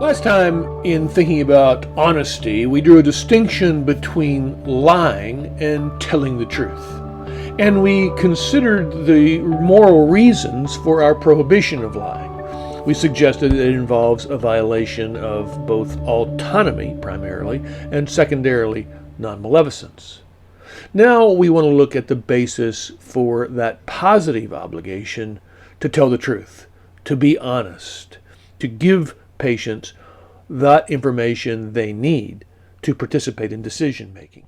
Last time, in thinking about honesty, we drew a distinction between lying and telling the truth. And we considered the moral reasons for our prohibition of lying. We suggested that it involves a violation of both autonomy, primarily, and secondarily, non-maleficence. Now we want to look at the basis for that positive obligation to tell the truth, to be honest, to give patients that information they need to participate in decision making.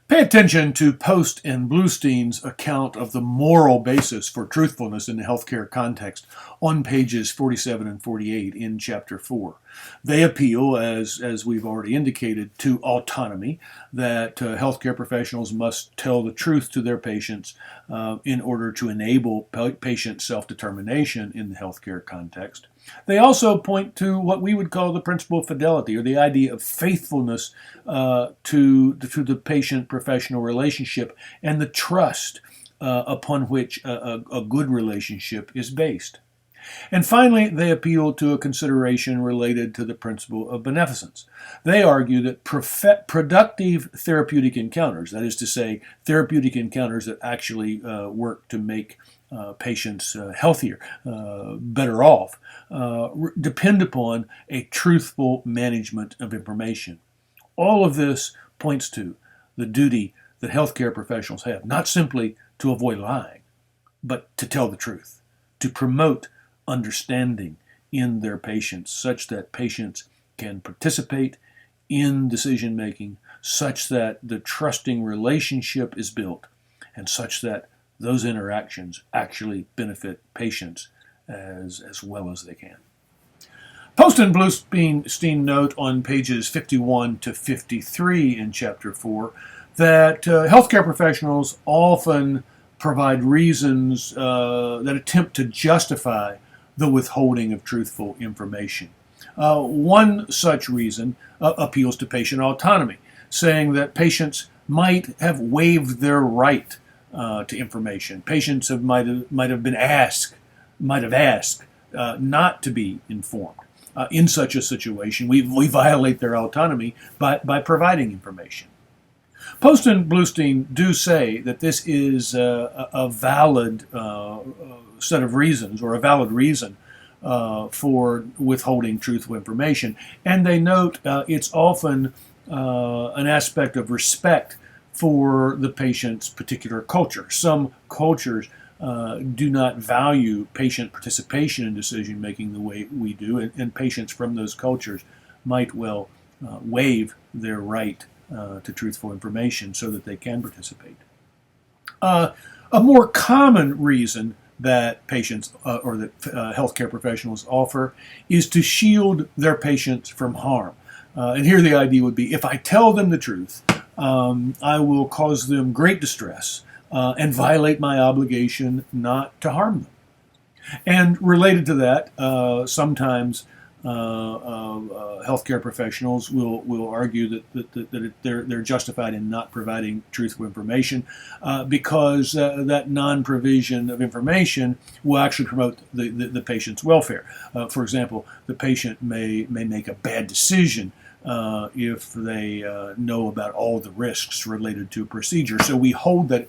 Pay attention to Post and Bluestein's account of the moral basis for truthfulness in the healthcare context on pages 47 and 48 in Chapter 4. They appeal, as we've already indicated, to autonomy, that healthcare professionals must tell the truth to their patients in order to enable patient self-determination in the healthcare context. They also point to what we would call the principle of fidelity, or the idea of faithfulness to the patient-professional relationship and the trust upon which a good relationship is based. And finally, they appeal to a consideration related to the principle of beneficence. They argue that productive therapeutic encounters, that is to say, therapeutic encounters that actually work to make patients healthier, better off, depend upon a truthful management of information. All of this points to the duty that healthcare professionals have, not simply to avoid lying, but to tell the truth, to promote understanding in their patients such that patients can participate in decision making, such that the trusting relationship is built, and such that those interactions actually benefit patients as well as they can. Post and Bluestein note on pages 51 to 53 in Chapter 4 that healthcare professionals often provide reasons that attempt to justify the withholding of truthful information. One such reason appeals to patient autonomy, saying that patients might have waived their right to information. Patients might have asked not to be informed. In such a situation, we violate their autonomy by providing information. Post and Bluestein do say that this is a valid set of reasons, or a valid reason for withholding truthful information, and they note it's often an aspect of respect for the patient's particular culture. Some cultures do not value patient participation in decision making the way we do, and patients from those cultures might well waive their right to truthful information so that they can participate. A more common reason that patients or that healthcare professionals offer is to shield their patients from harm. And here the idea would be, if I tell them the truth, I will cause them great distress and violate my obligation not to harm them. And related to that, sometimes healthcare professionals will argue that they're justified in not providing truthful information because that non-provision of information will actually promote the patient's welfare. For example, the patient may make a bad decision if they know about all the risks related to a procedure. So we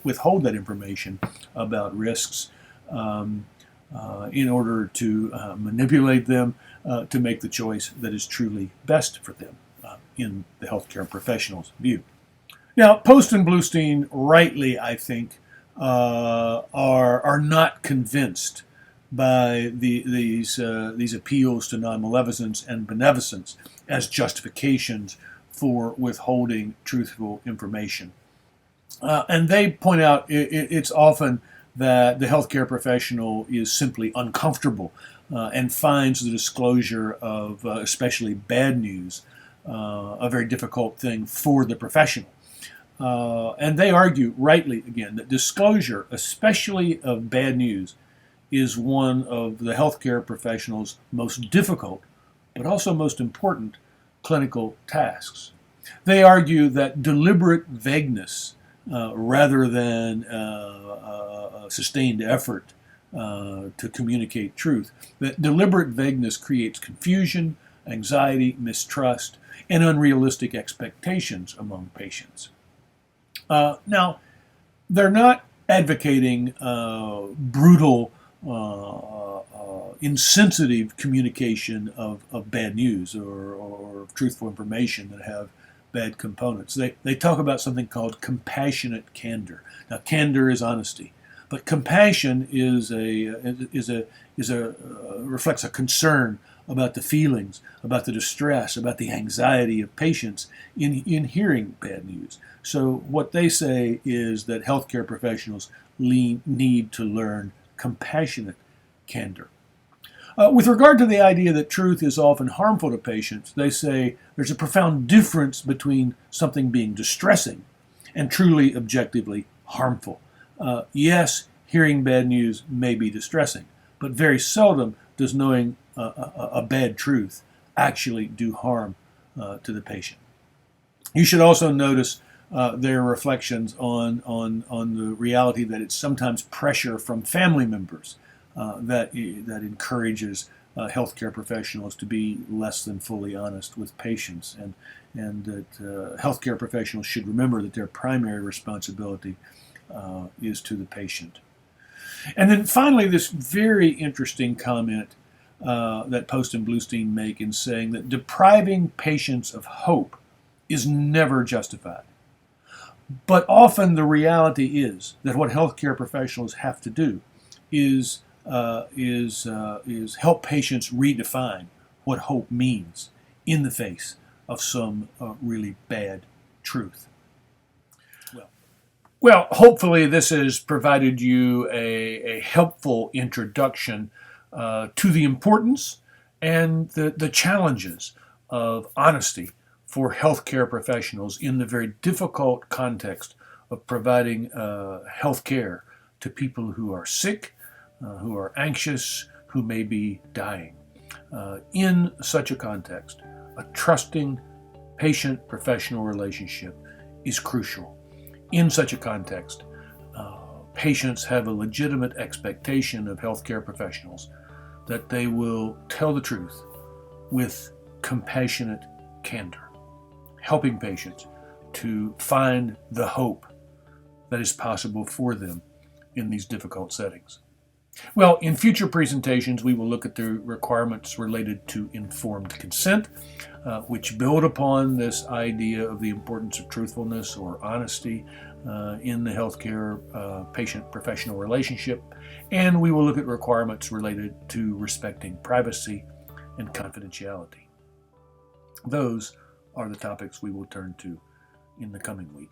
withhold that information about risks in order to manipulate them to make the choice that is truly best for them in the healthcare professional's view. Now, Post and Bluestein, rightly, I think, are not convinced by these appeals to non-maleficence and beneficence as justifications for withholding truthful information. And they point out it's often that the healthcare professional is simply uncomfortable and finds the disclosure of especially bad news a very difficult thing for the professional. And they argue, rightly again, that disclosure, especially of bad news, is one of the healthcare professional's most difficult, but also most important clinical tasks. They argue that deliberate vagueness rather than sustained effort to communicate truth. That deliberate vagueness creates confusion, anxiety, mistrust, and unrealistic expectations among patients. Now, they're not advocating brutal, insensitive communication of bad news or truthful information that have bad components. They talk about something called compassionate candor. Now, candor is honesty, but compassion reflects a concern about the feelings, about the distress, about the anxiety of patients in hearing bad news. So what they say is that healthcare professionals need to learn compassionate candor. With regard to the idea that truth is often harmful to patients, they say there's a profound difference between something being distressing and truly objectively harmful. Yes, hearing bad news may be distressing, but very seldom does knowing a bad truth actually do harm to the patient. You should also notice their reflections on the reality that it's sometimes pressure from family members that encourages healthcare professionals to be less than fully honest with patients, and that healthcare professionals should remember that their primary responsibility is to the patient. And then finally, this very interesting comment that Post and Bluestein make in saying that depriving patients of hope is never justified. But often the reality is that what healthcare professionals have to do is help patients redefine what hope means in the face of some really bad truth. Well, hopefully this has provided you a helpful introduction to the importance and the challenges of honesty for healthcare professionals in the very difficult context of providing health care to people who are sick, who are anxious, who may be dying. In such a context, a trusting patient-professional relationship is crucial. In such a context, patients have a legitimate expectation of healthcare professionals that they will tell the truth with compassionate candor, helping patients to find the hope that is possible for them in these difficult settings. Well, in future presentations, we will look at the requirements related to informed consent, which build upon this idea of the importance of truthfulness or honesty in the healthcare patient-professional relationship. And we will look at requirements related to respecting privacy and confidentiality. Those are the topics we will turn to in the coming week.